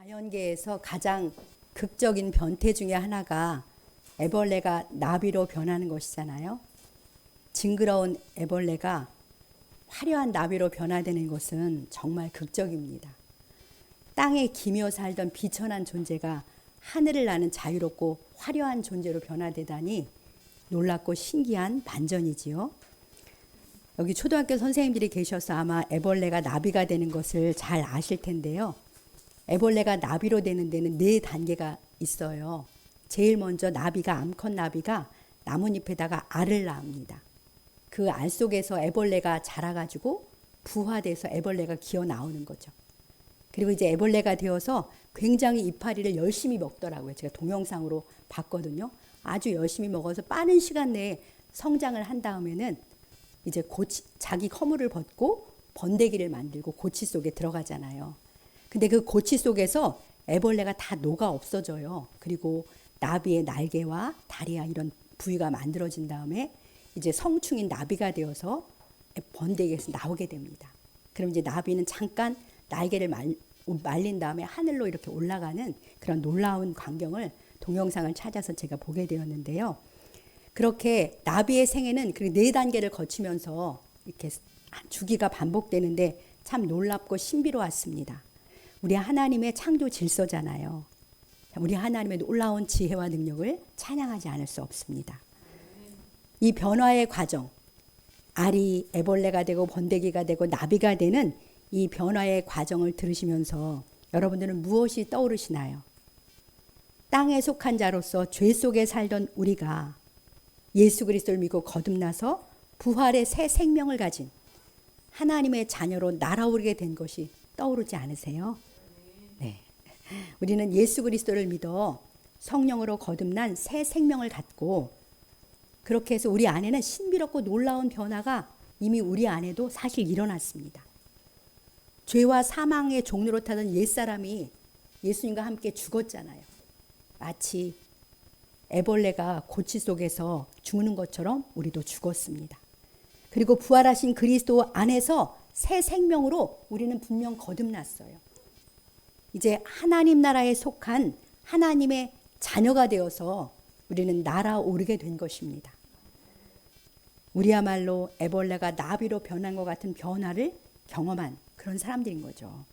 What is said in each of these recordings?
자연계에서 가장 극적인 변태 중에 하나가 애벌레가 나비로 변하는 것이잖아요. 징그러운 애벌레가 화려한 나비로 변화되는 것은 정말 극적입니다. 땅에 기며 살던 비천한 존재가 하늘을 나는 자유롭고 화려한 존재로 변화되다니 놀랍고 신기한 반전이지요. 여기 초등학교 선생님들이 계셔서 아마 애벌레가 나비가 되는 것을 잘 아실 텐데요. 애벌레가 나비로 되는 데는 4단계가 있어요. 제일 먼저 나비가 암컷 나비가 나뭇잎에다가 알을 낳습니다. 그 알 속에서 애벌레가 자라가지고 부화돼서 애벌레가 기어 나오는 거죠. 그리고 이제 애벌레가 되어서 굉장히 이파리를 열심히 먹더라고요. 제가 동영상으로 봤거든요. 아주 열심히 먹어서 빠른 시간 내에 성장을 한 다음에는 이제 자기 허물을 벗고 번데기를 만들고 고치 속에 들어가잖아요. 근데 그 고치 속에서 애벌레가 다 녹아 없어져요. 그리고 나비의 날개와 다리와 이런 부위가 만들어진 다음에 이제 성충인 나비가 되어서 번데기에서 나오게 됩니다. 그럼 이제 나비는 잠깐 날개를 말린 다음에 하늘로 이렇게 올라가는 그런 놀라운 광경을 동영상을 찾아서 제가 보게 되었는데요. 그렇게 나비의 생애는 그 4단계를 거치면서 이렇게 주기가 반복되는데 참 놀랍고 신비로웠습니다. 우리 하나님의 창조 질서잖아요. 우리 하나님의 놀라운 지혜와 능력을 찬양하지 않을 수 없습니다. 이 변화의 과정, 알이 애벌레가 되고 번데기가 되고 나비가 되는 이 변화의 과정을 들으시면서 여러분들은 무엇이 떠오르시나요? 땅에 속한 자로서 죄 속에 살던 우리가 예수 그리스도를 믿고 거듭나서 부활의 새 생명을 가진 하나님의 자녀로 날아오르게 된 것이 떠오르지 않으세요? 네. 우리는 예수 그리스도를 믿어 성령으로 거듭난 새 생명을 갖고 그렇게 해서 우리 안에는 신비롭고 놀라운 변화가 이미 우리 안에도 사실 일어났습니다. 죄와 사망의 종로로 타던 옛사람이 예수님과 함께 죽었잖아요. 마치 애벌레가 고치 속에서 죽는 것처럼 우리도 죽었습니다. 그리고 부활하신 그리스도 안에서 새 생명으로 우리는 분명 거듭났어요. 이제 하나님 나라에 속한 하나님의 자녀가 되어서 우리는 날아오르게 된 것입니다. 우리야말로 애벌레가 나비로 변한 것 같은 변화를 경험한 그런 사람들인 거죠.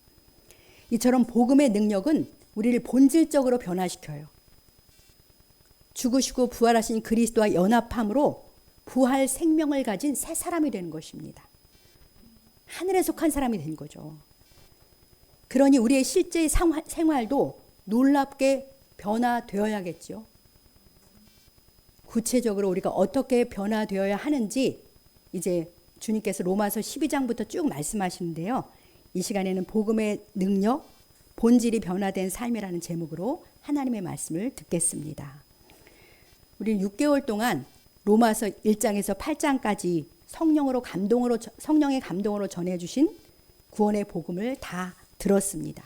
이처럼 복음의 능력은 우리를 본질적으로 변화시켜요. 죽으시고 부활하신 그리스도와 연합함으로 부활 생명을 가진 새 사람이 되는 것입니다. 하늘에 속한 사람이 된 거죠. 그러니 우리의 실제 생활도 놀랍게 변화되어야겠죠. 구체적으로 우리가 어떻게 변화되어야 하는지 이제 주님께서 로마서 12장부터 쭉 말씀하시는데요. 이 시간에는 복음의 능력, 본질이 변화된 삶이라는 제목으로 하나님의 말씀을 듣겠습니다. 우리는 6개월 동안 로마서 1장에서 8장까지 성령의 감동으로 전해주신 구원의 복음을 다 들었습니다.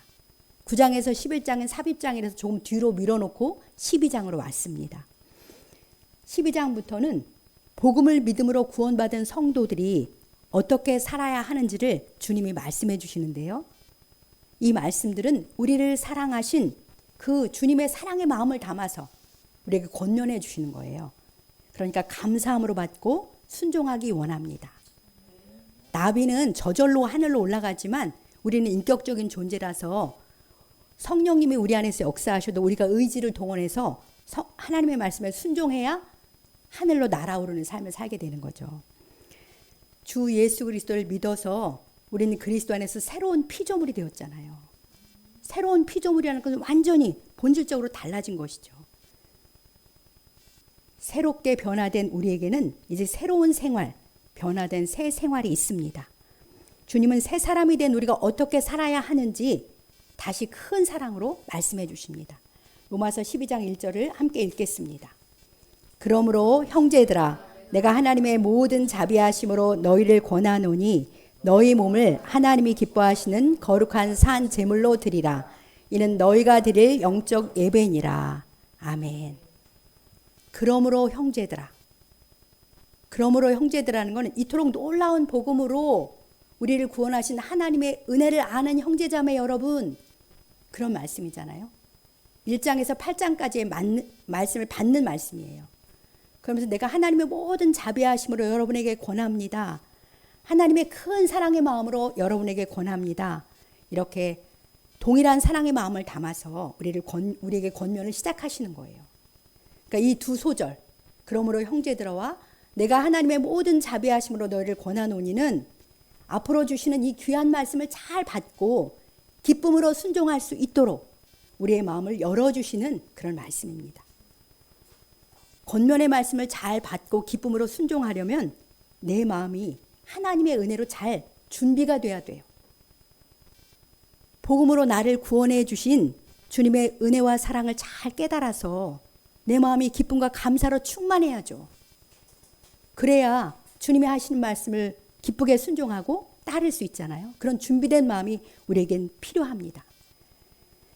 9장에서 11장은 삽입장이라서 조금 뒤로 밀어놓고 12장으로 왔습니다. 12장부터는 복음을 믿음으로 구원받은 성도들이 어떻게 살아야 하는지를 주님이 말씀해 주시는데요. 이 말씀들은 우리를 사랑하신 그 주님의 사랑의 마음을 담아서 우리에게 권면해 주시는 거예요. 그러니까 감사함으로 받고 순종하기 원합니다. 나비는 저절로 하늘로 올라가지만 우리는 인격적인 존재라서 성령님이 우리 안에서 역사하셔도 우리가 의지를 동원해서 하나님의 말씀에 순종해야 하늘로 날아오르는 삶을 살게 되는 거죠. 주 예수 그리스도를 믿어서 우리는 그리스도 안에서 새로운 피조물이 되었잖아요. 새로운 피조물이라는 것은 완전히 본질적으로 달라진 것이죠. 새롭게 변화된 우리에게는 이제 새로운 생활, 변화된 새 생활이 있습니다. 주님은 새 사람이 된 우리가 어떻게 살아야 하는지 다시 큰 사랑으로 말씀해 주십니다. 로마서 12장 1절을 함께 읽겠습니다. 그러므로 형제들아 내가 하나님의 모든 자비하심으로 너희를 권하노니 너희 몸을 하나님이 기뻐하시는 거룩한 산 제물로 드리라. 이는 너희가 드릴 영적 예배니라. 아멘. 그러므로 형제들아. 그러므로 형제들아는 것은 이토록 놀라운 복음으로 우리를 구원하신 하나님의 은혜를 아는 형제자매 여러분, 그런 말씀이잖아요. 1장에서 8장까지의 말씀을 받는 말씀이에요. 그러면서 내가 하나님의 모든 자비하심으로 여러분에게 권합니다. 하나님의 큰 사랑의 마음으로 여러분에게 권합니다. 이렇게 동일한 사랑의 마음을 담아서 우리에게 권면을 시작하시는 거예요. 그러니까 이 두 소절, 그러므로 형제들아 내가 하나님의 모든 자비하심으로 너희를 권하노니는 앞으로 주시는 이 귀한 말씀을 잘 받고 기쁨으로 순종할 수 있도록 우리의 마음을 열어주시는 그런 말씀입니다. 권면의 말씀을 잘 받고 기쁨으로 순종하려면 내 마음이 하나님의 은혜로 잘 준비가 돼야 돼요. 복음으로 나를 구원해 주신 주님의 은혜와 사랑을 잘 깨달아서 내 마음이 기쁨과 감사로 충만해야죠. 그래야 주님이 하시는 말씀을 기쁘게 순종하고 따를 수 있잖아요. 그런 준비된 마음이 우리에겐 필요합니다.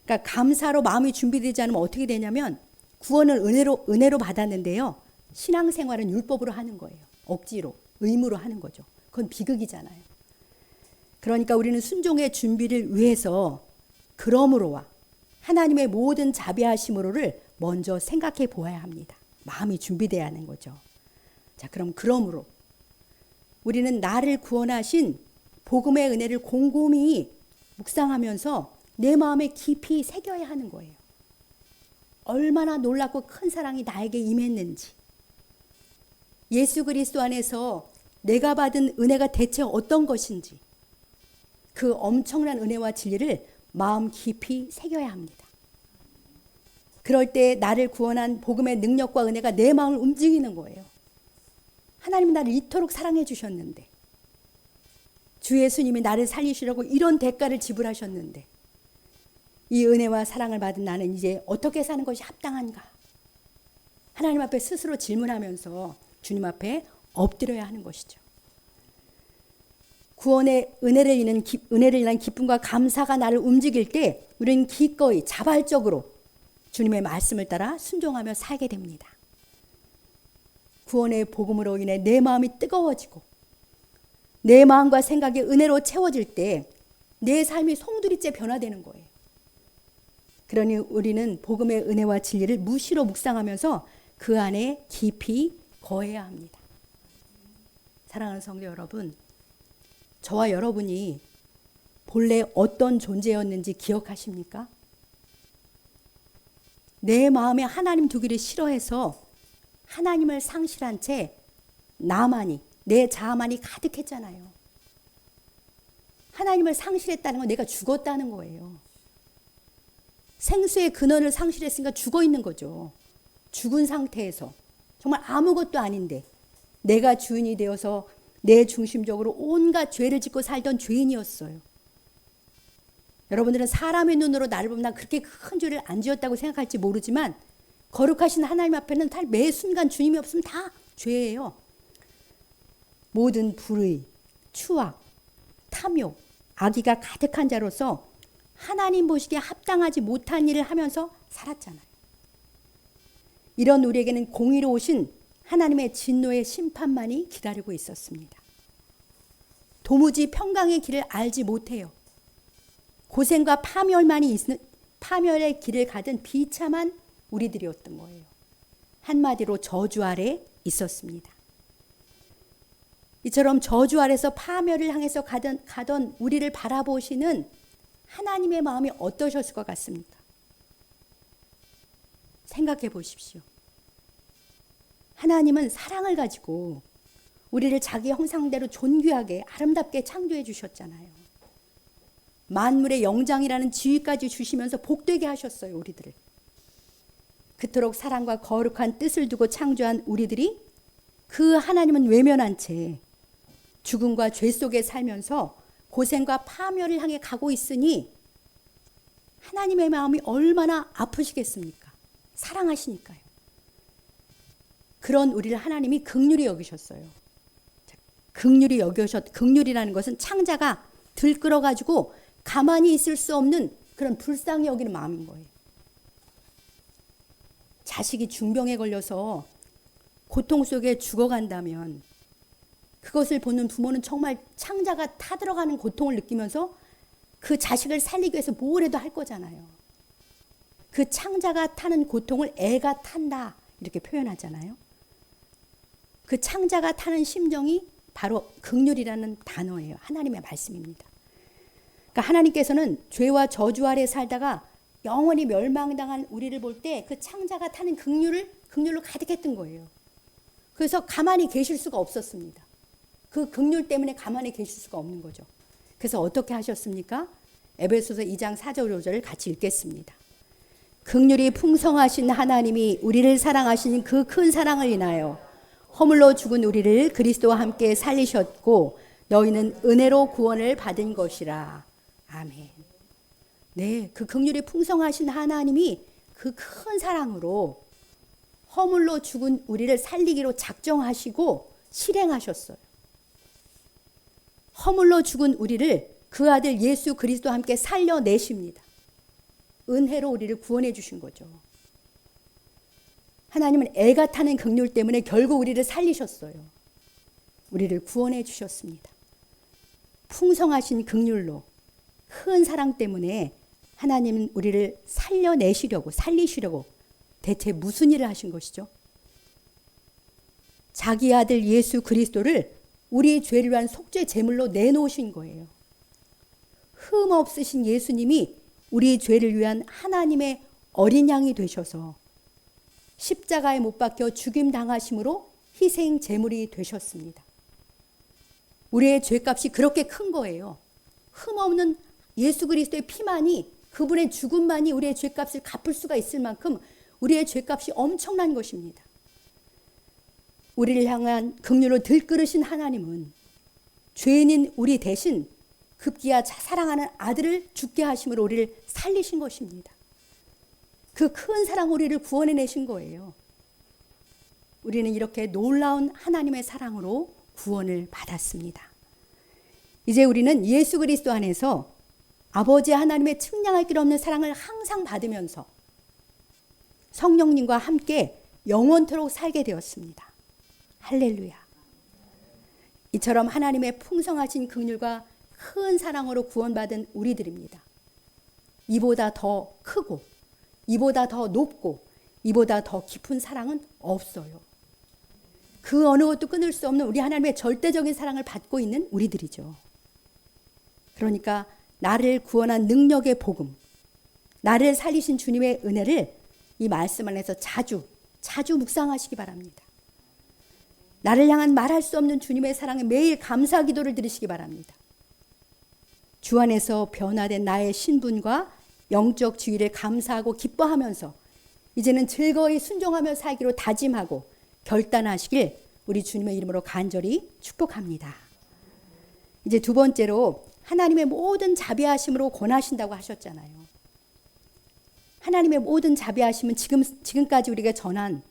그러니까 감사로 마음이 준비되지 않으면 어떻게 되냐면 구원을 은혜로 받았는데요. 신앙생활은 율법으로 하는 거예요. 억지로, 의무로 하는 거죠. 그건 비극이잖아요. 그러니까 우리는 순종의 준비를 위해서 그러므로와 하나님의 모든 자비하심으로를 먼저 생각해 보아야 합니다. 마음이 준비돼야 하는 거죠. 자, 그러므로 우리는 나를 구원하신 복음의 은혜를 곰곰이 묵상하면서 내 마음에 깊이 새겨야 하는 거예요. 얼마나 놀랍고 큰 사랑이 나에게 임했는지, 예수 그리스도 안에서 내가 받은 은혜가 대체 어떤 것인지, 그 엄청난 은혜와 진리를 마음 깊이 새겨야 합니다. 그럴 때 나를 구원한 복음의 능력과 은혜가 내 마음을 움직이는 거예요. 하나님은 나를 이토록 사랑해 주셨는데, 주 예수님이 나를 살리시려고 이런 대가를 지불하셨는데, 이 은혜와 사랑을 받은 나는 이제 어떻게 사는 것이 합당한가? 하나님 앞에 스스로 질문하면서 주님 앞에 엎드려야 하는 것이죠. 구원의 은혜를 인한 기쁨과 감사가 나를 움직일 때 우리는 기꺼이 자발적으로 주님의 말씀을 따라 순종하며 살게 됩니다. 구원의 복음으로 인해 내 마음이 뜨거워지고 내 마음과 생각이 은혜로 채워질 때 내 삶이 송두리째 변화되는 거예요. 그러니 우리는 복음의 은혜와 진리를 무시로 묵상하면서 그 안에 깊이 거해야 합니다. 사랑하는 성도 여러분, 저와 여러분이 본래 어떤 존재였는지 기억하십니까? 내 마음에 하나님 두기를 싫어해서 하나님을 상실한 채 나만이, 내 자아만이 가득했잖아요. 하나님을 상실했다는 건 내가 죽었다는 거예요. 생수의 근원을 상실했으니까 죽어 있는 거죠. 죽은 상태에서 정말 아무것도 아닌데 내가 주인이 되어서 내 중심적으로 온갖 죄를 짓고 살던 죄인이었어요. 여러분들은 사람의 눈으로 나를 보면 난 그렇게 큰 죄를 안 지었다고 생각할지 모르지만 거룩하신 하나님 앞에는 매 순간 주님이 없으면 다 죄예요. 모든 불의, 추악, 탐욕, 악의가 가득한 자로서 하나님 보시기에 합당하지 못한 일을 하면서 살았잖아요. 이런 우리에게는 공의로우신 하나님의 진노의 심판만이 기다리고 있었습니다. 도무지 평강의 길을 알지 못해요. 고생과 파멸의 길을 가던 비참한 우리들이었던 거예요. 한마디로 저주 아래 있었습니다. 이처럼 저주 아래서 파멸을 향해서 가던 우리를 바라보시는 하나님의 마음이 어떠셨을 것 같습니까? 생각해 보십시오. 하나님은 사랑을 가지고 우리를 자기 형상대로 존귀하게 아름답게 창조해 주셨잖아요. 만물의 영장이라는 지위까지 주시면서 복되게 하셨어요, 우리들을. 그토록 사랑과 거룩한 뜻을 두고 창조한 우리들이 그 하나님은 외면한 채 죽음과 죄 속에 살면서 고생과 파멸을 향해 가고 있으니 하나님의 마음이 얼마나 아프시겠습니까? 사랑하시니까요. 그런 우리를 하나님이 긍휼히 여기셨어요. 긍휼이라는 것은 창자가 들끓어가지고 가만히 있을 수 없는 그런 불쌍히 여기는 마음인 거예요. 자식이 중병에 걸려서 고통 속에 죽어간다면 그것을 보는 부모는 정말 창자가 타들어가는 고통을 느끼면서 그 자식을 살리기 위해서 뭐라도 할 거잖아요. 그 창자가 타는 고통을 애가 탄다 이렇게 표현하잖아요. 그 창자가 타는 심정이 바로 긍휼이라는 단어예요. 하나님의 말씀입니다. 그러니까 하나님께서는 죄와 저주 아래 살다가 영원히 멸망당한 우리를 볼 때 그 창자가 타는 긍휼로 가득했던 거예요. 그래서 가만히 계실 수가 없었습니다. 그 긍휼 때문에 가만히 계실 수가 없는 거죠. 그래서 어떻게 하셨습니까? 에베소서 2장 4절 5절을 같이 읽겠습니다. 긍휼이 풍성하신 하나님이 우리를 사랑하신 그 큰 사랑을 인하여 허물로 죽은 우리를 그리스도와 함께 살리셨고 너희는 은혜로 구원을 받은 것이라. 아멘. 네, 그 긍휼이 풍성하신 하나님이 그 큰 사랑으로 허물로 죽은 우리를 살리기로 작정하시고 실행하셨어요. 허물로 죽은 우리를 그 아들 예수 그리스도와 함께 살려내십니다. 은혜로 우리를 구원해 주신 거죠. 하나님은 애가 타는 긍휼 때문에 결국 우리를 살리셨어요. 우리를 구원해 주셨습니다. 풍성하신 긍휼로 큰 사랑 때문에 하나님은 우리를 살리시려고 대체 무슨 일을 하신 것이죠? 자기 아들 예수 그리스도를 우리의 죄를 위한 속죄 제물로 내놓으신 거예요. 흠 없으신 예수님이 우리의 죄를 위한 하나님의 어린 양이 되셔서 십자가에 못 박혀 죽임 당하심으로 희생 제물이 되셨습니다. 우리의 죄값이 그렇게 큰 거예요. 흠 없는 예수 그리스도의 피만이, 그분의 죽음만이 우리의 죄값을 갚을 수가 있을 만큼 우리의 죄값이 엄청난 것입니다. 우리를 향한 긍휼로 들끓으신 하나님은 죄인인 우리 대신 급기야 사랑하는 아들을 죽게 하심으로 우리를 살리신 것입니다. 그 큰 사랑 우리를 구원해내신 거예요. 우리는 이렇게 놀라운 하나님의 사랑으로 구원을 받았습니다. 이제 우리는 예수 그리스도 안에서 아버지 하나님의 측량할 길 없는 사랑을 항상 받으면서 성령님과 함께 영원토록 살게 되었습니다. 할렐루야. 이처럼 하나님의 풍성하신 긍휼과 큰 사랑으로 구원받은 우리들입니다. 이보다 더 크고 이보다 더 높고 이보다 더 깊은 사랑은 없어요. 그 어느 것도 끊을 수 없는 우리 하나님의 절대적인 사랑을 받고 있는 우리들이죠. 그러니까 나를 구원한 능력의 복음, 나를 살리신 주님의 은혜를 이 말씀 안에서 자주 묵상하시기 바랍니다. 나를 향한 말할 수 없는 주님의 사랑에 매일 감사 기도를 드리시기 바랍니다. 주 안에서 변화된 나의 신분과 영적 지위를 감사하고 기뻐하면서 이제는 즐거이 순종하며 살기로 다짐하고 결단하시길 우리 주님의 이름으로 간절히 축복합니다. 이제 두 번째로 하나님의 모든 자비하심으로 권하신다고 하셨잖아요. 하나님의 모든 자비하심은 지금까지 우리가 전한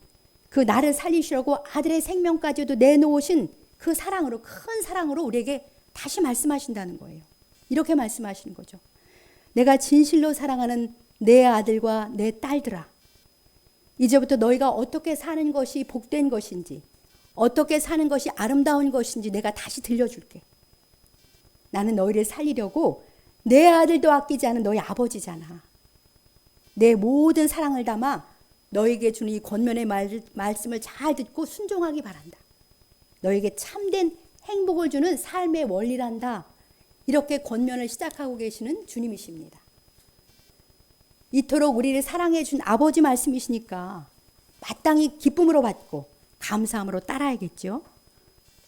그 나를 살리시려고 아들의 생명까지도 내놓으신 그 사랑으로, 큰 사랑으로 우리에게 다시 말씀하신다는 거예요. 이렇게 말씀하시는 거죠. 내가 진실로 사랑하는 내 아들과 내 딸들아, 이제부터 너희가 어떻게 사는 것이 복된 것인지, 어떻게 사는 것이 아름다운 것인지 내가 다시 들려줄게. 나는 너희를 살리려고 내 아들도 아끼지 않은 너희 아버지잖아. 내 모든 사랑을 담아 너에게 주는 이 권면의 말씀을 잘 듣고 순종하기 바란다. 너에게 참된 행복을 주는 삶의 원리란다. 이렇게 권면을 시작하고 계시는 주님이십니다. 이토록 우리를 사랑해 준 아버지 말씀이시니까 마땅히 기쁨으로 받고 감사함으로 따라야겠죠.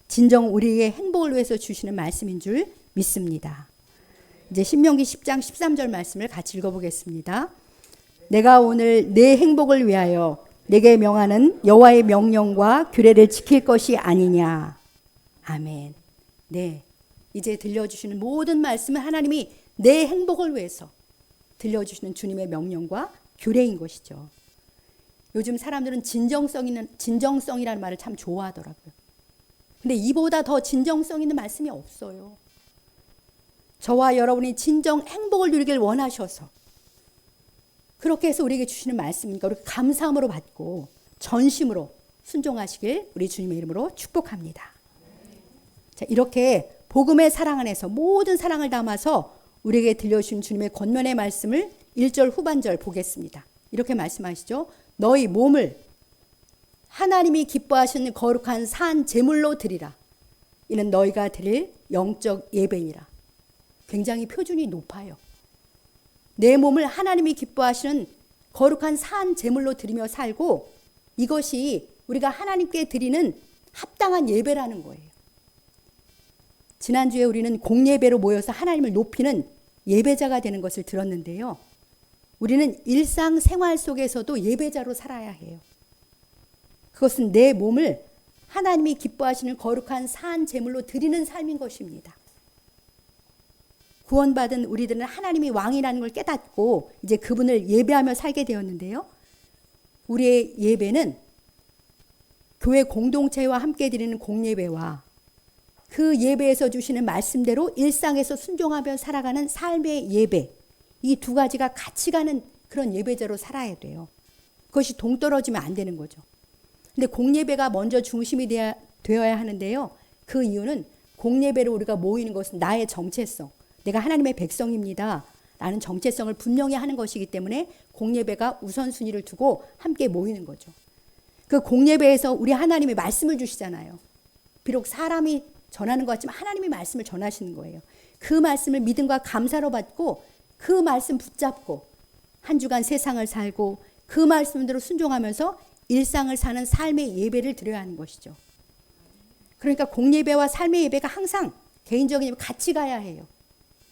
진정 우리의 행복을 위해서 주시는 말씀인 줄 믿습니다. 이제 신명기 10장 13절 말씀을 같이 읽어보겠습니다. 내가 오늘 내 행복을 위하여 내게 명하는 여호와의 명령과 규례를 지킬 것이 아니냐. 아멘. 네, 이제 들려주시는 모든 말씀은 하나님이 내 행복을 위해서 들려주시는 주님의 명령과 규례인 것이죠. 요즘 사람들은 진정성이라는 말을 참 좋아하더라고요. 근데 이보다 더 진정성 있는 말씀이 없어요. 저와 여러분이 진정 행복을 누리길 원하셔서 그렇게 해서 우리에게 주시는 말씀이니까 우리 감사함으로 받고 전심으로 순종하시길 우리 주님의 이름으로 축복합니다. 자, 이렇게 복음의 사랑 안에서 모든 사랑을 담아서 우리에게 들려주신 주님의 권면의 말씀을 1절 후반절 보겠습니다. 이렇게 말씀하시죠. 너희 몸을 하나님이 기뻐하시는 거룩한 산 제물로 드리라. 이는 너희가 드릴 영적 예배니라. 굉장히 표준이 높아요. 내 몸을 하나님이 기뻐하시는 거룩한 산 제물로 드리며 살고, 이것이 우리가 하나님께 드리는 합당한 예배라는 거예요. 지난주에 우리는 공예배로 모여서 하나님을 높이는 예배자가 되는 것을 들었는데요. 우리는 일상생활 속에서도 예배자로 살아야 해요. 그것은 내 몸을 하나님이 기뻐하시는 거룩한 산 제물로 드리는 삶인 것입니다. 구원받은 우리들은 하나님이 왕이라는 걸 깨닫고 이제 그분을 예배하며 살게 되었는데요. 우리의 예배는 교회 공동체와 함께 드리는 공예배와 그 예배에서 주시는 말씀대로 일상에서 순종하며 살아가는 삶의 예배, 이 두 가지가 같이 가는 그런 예배자로 살아야 돼요. 그것이 동떨어지면 안 되는 거죠. 근데 공예배가 먼저 중심이 되어야 하는데요. 그 이유는 공예배로 우리가 모이는 것은 나의 정체성, 내가 하나님의 백성입니다 라는 정체성을 분명히 하는 것이기 때문에 공예배가 우선순위를 두고 함께 모이는 거죠. 그 공예배에서 우리 하나님이 말씀을 주시잖아요. 비록 사람이 전하는 것 같지만 하나님이 말씀을 전하시는 거예요. 그 말씀을 믿음과 감사로 받고 그 말씀 붙잡고 한 주간 세상을 살고 그 말씀대로 순종하면서 일상을 사는 삶의 예배를 드려야 하는 것이죠. 그러니까 공예배와 삶의 예배가 항상 개인적인 예배 같이 가야 해요.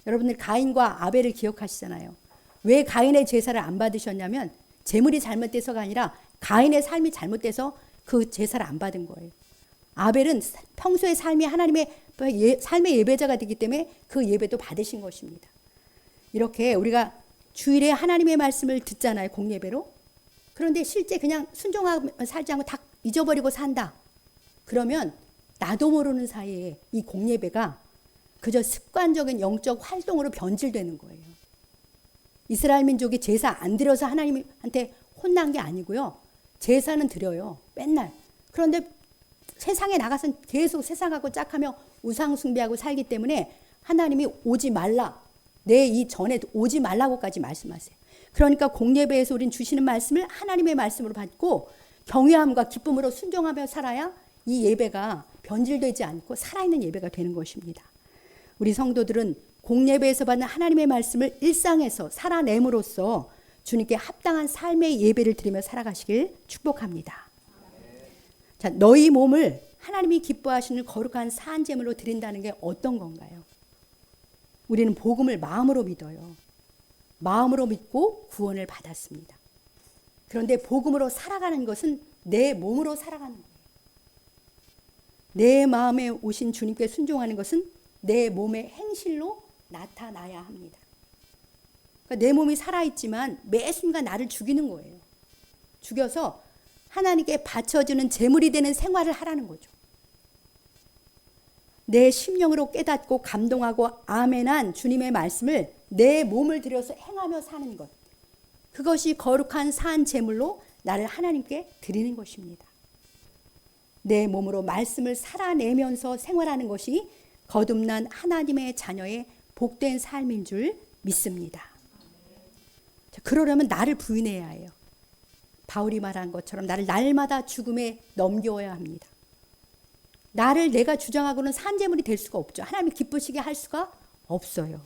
여러분들 가인과 아벨을 기억하시잖아요. 왜 가인의 제사를 안 받으셨냐면 제물이 잘못돼서가 아니라 가인의 삶이 잘못돼서 그 제사를 안 받은 거예요. 아벨은 평소의 삶이 하나님의 삶의 예배자가 되기 때문에 그 예배도 받으신 것입니다. 이렇게 우리가 주일에 하나님의 말씀을 듣잖아요. 공예배로. 그런데 실제 그냥 순종하고 살지 않고 다 잊어버리고 산다. 그러면 나도 모르는 사이에 이 공예배가 그저 습관적인 영적 활동으로 변질되는 거예요. 이스라엘 민족이 제사 안 드려서 하나님한테 혼난 게 아니고요. 제사는 드려요. 맨날. 그런데 세상에 나가서 계속 세상하고 짝하며 우상 숭배하고 살기 때문에 하나님이 오지 말라. 내 이 전에 오지 말라고까지 말씀하세요. 그러니까 공예배에서 우린 주시는 말씀을 하나님의 말씀으로 받고 경외함과 기쁨으로 순종하며 살아야 이 예배가 변질되지 않고 살아있는 예배가 되는 것입니다. 우리 성도들은 공예배에서 받는 하나님의 말씀을 일상에서 살아냄으로써 주님께 합당한 삶의 예배를 드리며 살아가시길 축복합니다. 자, 너희 몸을 하나님이 기뻐하시는 거룩한 산제물로 드린다는 게 어떤 건가요? 우리는 복음을 마음으로 믿어요. 마음으로 믿고 구원을 받았습니다. 그런데 복음으로 살아가는 것은 내 몸으로 살아가는 거예요. 내 마음에 오신 주님께 순종하는 것은 내 몸의 행실로 나타나야 합니다. 그러니까 내 몸이 살아있지만 매 순간 나를 죽이는 거예요. 죽여서 하나님께 바쳐주는 제물이 되는 생활을 하라는 거죠. 내 심령으로 깨닫고 감동하고 아멘한 주님의 말씀을 내 몸을 들여서 행하며 사는 것. 그것이 거룩한 산 제물로 나를 하나님께 드리는 것입니다. 내 몸으로 말씀을 살아내면서 생활하는 것이 거듭난 하나님의 자녀의 복된 삶인 줄 믿습니다. 그러려면 나를 부인해야 해요. 바울이 말한 것처럼 나를 날마다 죽음에 넘겨야 합니다. 나를 내가 주장하고는 산제물이 될 수가 없죠. 하나님이 기쁘시게 할 수가 없어요.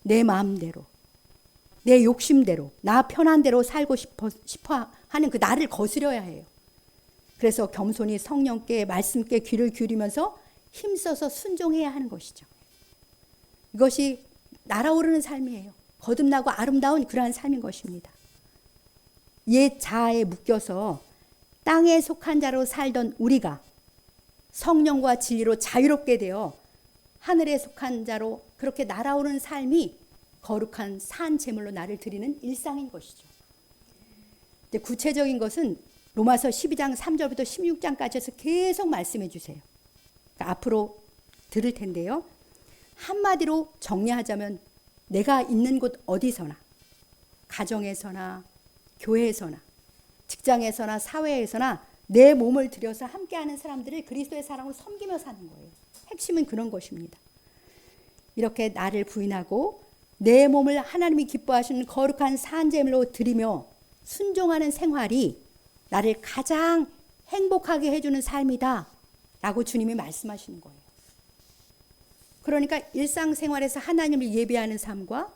내 마음대로, 내 욕심대로, 나 편한 대로 살고 싶어 하는 그 나를 거스려야 해요. 그래서 겸손히 성령께 말씀께 귀를 기울이면서 힘써서 순종해야 하는 것이죠. 이것이 날아오르는 삶이에요. 거듭나고 아름다운 그러한 삶인 것입니다. 옛 자아에 묶여서 땅에 속한 자로 살던 우리가 성령과 진리로 자유롭게 되어 하늘에 속한 자로 그렇게 날아오르는 삶이 거룩한 산 제물로 나를 드리는 일상인 것이죠. 구체적인 것은 로마서 12장 3절부터 16장까지 해서 계속 말씀해 주세요. 그러니까 앞으로 들을 텐데요. 한마디로 정리하자면 내가 있는 곳 어디서나, 가정에서나 교회에서나 직장에서나 사회에서나 내 몸을 들여서 함께하는 사람들을 그리스도의 사랑으로 섬기며 사는 거예요. 핵심은 그런 것입니다. 이렇게 나를 부인하고 내 몸을 하나님이 기뻐하시는 거룩한 산제물로 드리며 순종하는 생활이 나를 가장 행복하게 해주는 삶이다 라고 주님이 말씀하시는 거예요. 그러니까 일상생활에서 하나님을 예배하는 삶과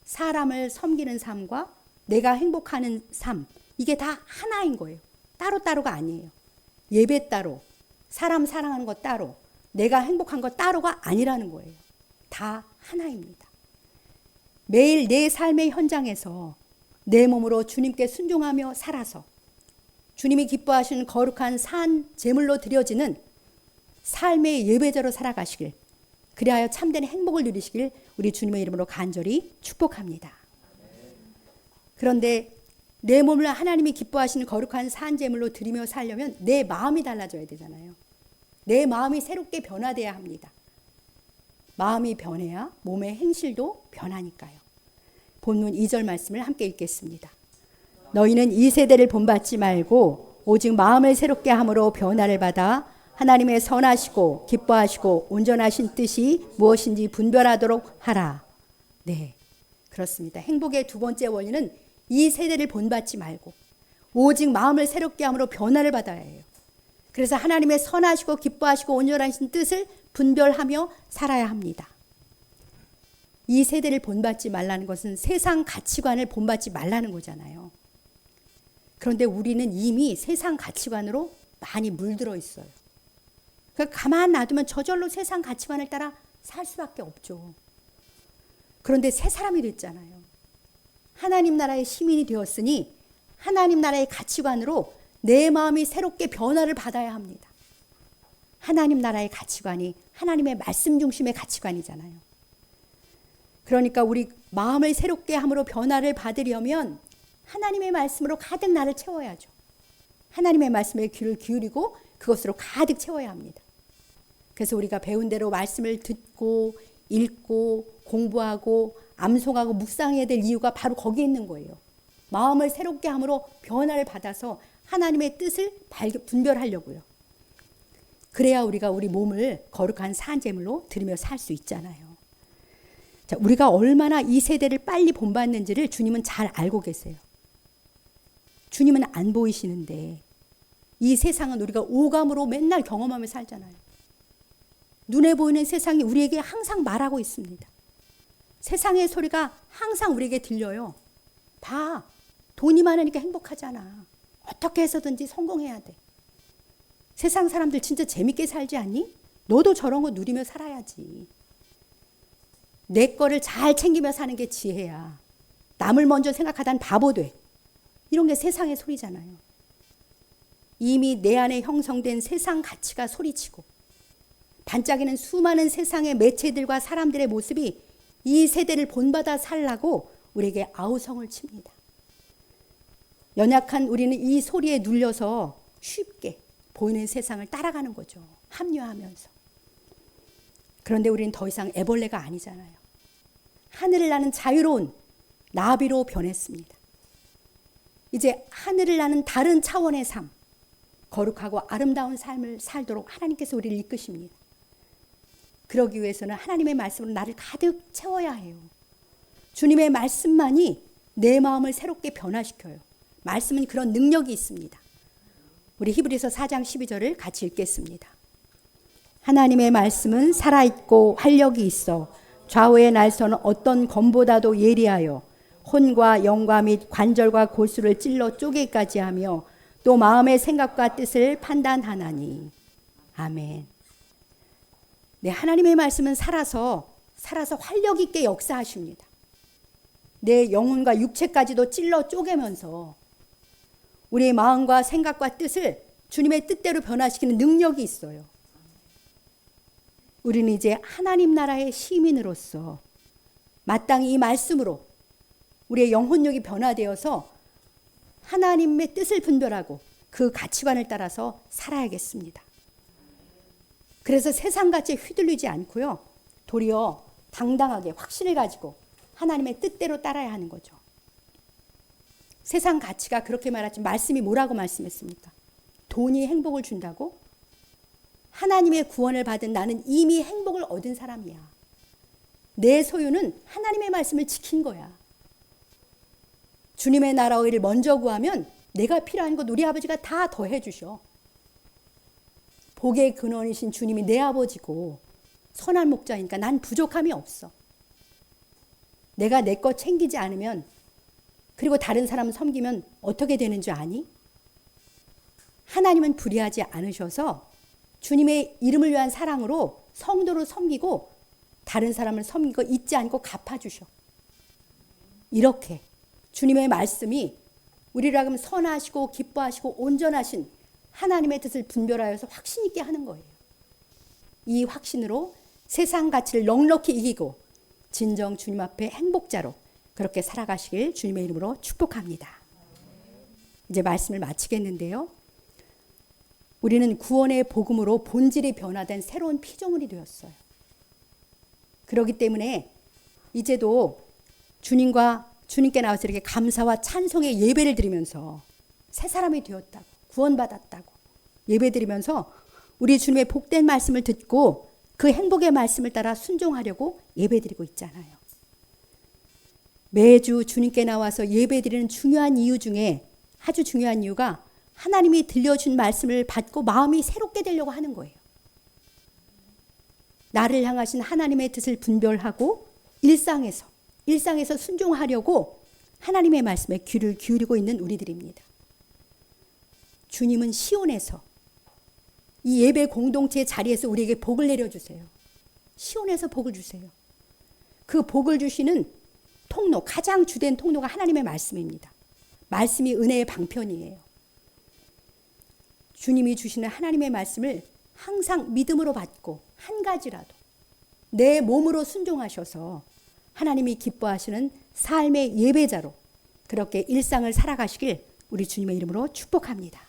사람을 섬기는 삶과 내가 행복하는 삶, 이게 다 하나인 거예요. 따로따로가 아니에요. 예배 따로, 사람 사랑하는 것 따로, 내가 행복한 것 따로가 아니라는 거예요. 다 하나입니다. 매일 내 삶의 현장에서 내 몸으로 주님께 순종하며 살아서 주님이 기뻐하시는 거룩한 산 제물로 드려지는 삶의 예배자로 살아가시길, 그리하여 참된 행복을 누리시길 우리 주님의 이름으로 간절히 축복합니다. 그런데 내 몸을 하나님이 기뻐하시는 거룩한 산 제물로 드리며 살려면 내 마음이 달라져야 되잖아요. 내 마음이 새롭게 변화돼야 합니다. 마음이 변해야 몸의 행실도 변하니까요. 본문 2절 말씀을 함께 읽겠습니다. 너희는 이 세대를 본받지 말고 오직 마음을 새롭게 함으로 변화를 받아 하나님의 선하시고 기뻐하시고 온전하신 뜻이 무엇인지 분별하도록 하라. 네, 그렇습니다. 행복의 두 번째 원인은 이 세대를 본받지 말고 오직 마음을 새롭게 함으로 변화를 받아야 해요. 그래서 하나님의 선하시고 기뻐하시고 온전하신 뜻을 분별하며 살아야 합니다. 이 세대를 본받지 말라는 것은 세상 가치관을 본받지 말라는 거잖아요. 그런데 우리는 이미 세상 가치관으로 많이 물들어 있어요. 그러니까 가만 놔두면 저절로 세상 가치관을 따라 살 수밖에 없죠. 그런데 새 사람이 됐잖아요. 하나님 나라의 시민이 되었으니 하나님 나라의 가치관으로 내 마음이 새롭게 변화를 받아야 합니다. 하나님 나라의 가치관이 하나님의 말씀 중심의 가치관이잖아요. 그러니까 우리 마음을 새롭게 함으로 변화를 받으려면 하나님의 말씀으로 가득 나를 채워야죠. 하나님의 말씀에 귀를 기울이고 그것으로 가득 채워야 합니다. 그래서 우리가 배운 대로 말씀을 듣고 읽고 공부하고 암송하고 묵상해야 될 이유가 바로 거기에 있는 거예요. 마음을 새롭게 함으로 변화를 받아서 하나님의 뜻을 분별하려고요. 그래야 우리가 우리 몸을 거룩한 산제물로 드리며 살 수 있잖아요. 자, 우리가 얼마나 이 세대를 빨리 본받는지를 주님은 잘 알고 계세요. 주님은 안 보이시는데 이 세상은 우리가 오감으로 맨날 경험하며 살잖아요. 눈에 보이는 세상이 우리에게 항상 말하고 있습니다. 세상의 소리가 항상 우리에게 들려요. 봐, 돈이 많으니까 행복하잖아. 어떻게 해서든지 성공해야 돼. 세상 사람들 진짜 재밌게 살지 않니? 너도 저런 거 누리며 살아야지. 내 거를 잘 챙기며 사는 게 지혜야. 남을 먼저 생각하단 바보 돼. 이런 게 세상의 소리잖아요. 이미 내 안에 형성된 세상 가치가 소리치고 반짝이는 수많은 세상의 매체들과 사람들의 모습이 이 세대를 본받아 살라고 우리에게 아우성을 칩니다. 연약한 우리는 이 소리에 눌려서 쉽게 보이는 세상을 따라가는 거죠. 합리화하면서. 그런데 우리는 더 이상 애벌레가 아니잖아요. 하늘을 나는 자유로운 나비로 변했습니다. 이제 하늘을 나는 다른 차원의 삶, 거룩하고 아름다운 삶을 살도록 하나님께서 우리를 이끄십니다. 그러기 위해서는 하나님의 말씀으로 나를 가득 채워야 해요. 주님의 말씀만이 내 마음을 새롭게 변화시켜요. 말씀은 그런 능력이 있습니다. 우리 히브리서 4장 12절을 같이 읽겠습니다. 하나님의 말씀은 살아있고 활력이 있어 좌우의 날서는 어떤 검보다도 예리하여 혼과 영과 및 관절과 골수를 찔러 쪼개기까지 하며 또 마음의 생각과 뜻을 판단하나니. 아멘. 네, 하나님의 말씀은 살아서 활력 있게 역사하십니다. 내 영혼과 육체까지도 찔러 쪼개면서 우리의 마음과 생각과 뜻을 주님의 뜻대로 변화시키는 능력이 있어요. 우리는 이제 하나님 나라의 시민으로서 마땅히 이 말씀으로 우리의 영혼력이 변화되어서 하나님의 뜻을 분별하고 그 가치관을 따라서 살아야겠습니다. 그래서 세상같이 휘둘리지 않고요. 도리어 당당하게 확신을 가지고 하나님의 뜻대로 따라야 하는 거죠. 세상 가치가 그렇게 말하지 말씀이 뭐라고 말씀했습니까? 돈이 행복을 준다고? 하나님의 구원을 받은 나는 이미 행복을 얻은 사람이야. 내 소유는 하나님의 말씀을 지킨 거야. 주님의 나라의 일을 먼저 구하면 내가 필요한 것 우리 아버지가 다 더해 주셔. 복의 근원이신 주님이 내 아버지고 선한 목자니까 난 부족함이 없어. 내가 내 것 챙기지 않으면, 그리고 다른 사람 섬기면 어떻게 되는 줄 아니? 하나님은 불의하지 않으셔서 주님의 이름을 위한 사랑으로 성도를 섬기고 다른 사람을 섬기고 잊지 않고 갚아주셔. 이렇게 주님의 말씀이 우리를 하여금 선하시고 기뻐하시고 온전하신 하나님의 뜻을 분별하여서 확신 있게 하는 거예요. 이 확신으로 세상 가치를 넉넉히 이기고 진정 주님 앞에 행복자로 그렇게 살아가시길 주님의 이름으로 축복합니다. 이제 말씀을 마치겠는데요. 우리는 구원의 복음으로 본질이 변화된 새로운 피조물이 되었어요. 그렇기 때문에 이제도 주님께 나와서 이렇게 감사와 찬송의 예배를 드리면서 새 사람이 되었다고, 구원받았다고 예배드리면서 우리 주님의 복된 말씀을 듣고 그 행복의 말씀을 따라 순종하려고 예배드리고 있잖아요. 매주 주님께 나와서 예배드리는 중요한 이유 중에 아주 중요한 이유가 하나님이 들려준 말씀을 받고 마음이 새롭게 되려고 하는 거예요. 나를 향하신 하나님의 뜻을 분별하고 일상에서 순종하려고 하나님의 말씀에 귀를 기울이고 있는 우리들입니다. 주님은 시온에서 이 예배 공동체의 자리에서 우리에게 복을 내려주세요. 시온에서 복을 주세요. 그 복을 주시는 통로, 가장 주된 통로가 하나님의 말씀입니다. 말씀이 은혜의 방편이에요. 주님이 주시는 하나님의 말씀을 항상 믿음으로 받고 한 가지라도 내 몸으로 순종하셔서 하나님이 기뻐하시는 삶의 예배자로 그렇게 일상을 살아가시길 우리 주님의 이름으로 축복합니다.